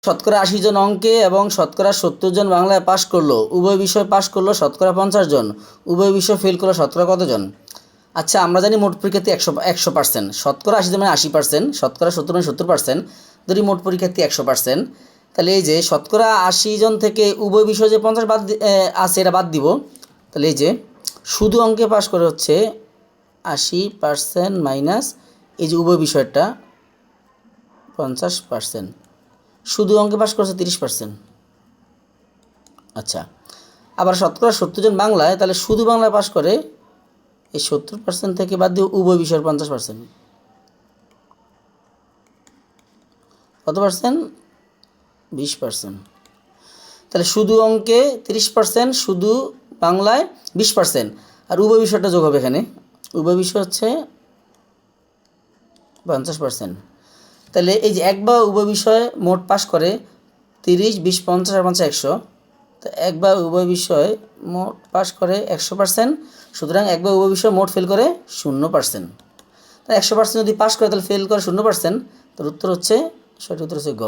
শতকরা 80 জন অঙ্কে এবং শতকরা 70 জন বাংলায় পাশ করলো, উভয় বিষয় পাশ করলো শতকরা 50 জন, উভয় বিষয় ফেল করলো শতকরা কতজন? আচ্ছা, আমরা জানি মোট পরীক্ষার্থী 100%, শতকরা 80 মানে 80%, শতকরা 70 মানে 70%, ধরি মোট পরীক্ষার্থী 100%। তাহলে এই যে শতকরা 80 জন থেকে উভয় বিষয় যে 50 আছে এটা বাদ দিব। তাহলে এই যে শুধু অঙ্কে পাশ করে হচ্ছে 80% মাইনাস এই যে উভয় বিষয়টা 50%, শুধু অঙ্কে পাশ করছে 30%। আচ্ছা, আবার শতকরা 70 জন বাংলায়, তাহলে শুধু বাংলায় পাশ করে এই 70% থেকে বাদ দিয়ে উভয় বিষয়ের 50%, কত পার্সেন্ট? 20%। তাহলে শুধু অঙ্কে 30%, শুধু বাংলায় 20%, আর উভয় বিষয়টা যোগ হবে এখানে, উভয় বিষয় হচ্ছে 50%। তাহলে এই যে এক বা উভয় বিষয়ে মোট পাশ করে 30, 20, 50 আর 50 100, তো এক বা উভয় বিষয় মোট পাশ করে 100%, সুতরাং এক বা উভয় বিষয় মোট ফেল করে 0%। তাই 100% যদি পাশ করে তাহলে ফেল করে 0%, তার উত্তর হচ্ছে, সঠিক উত্তর হচ্ছে গ।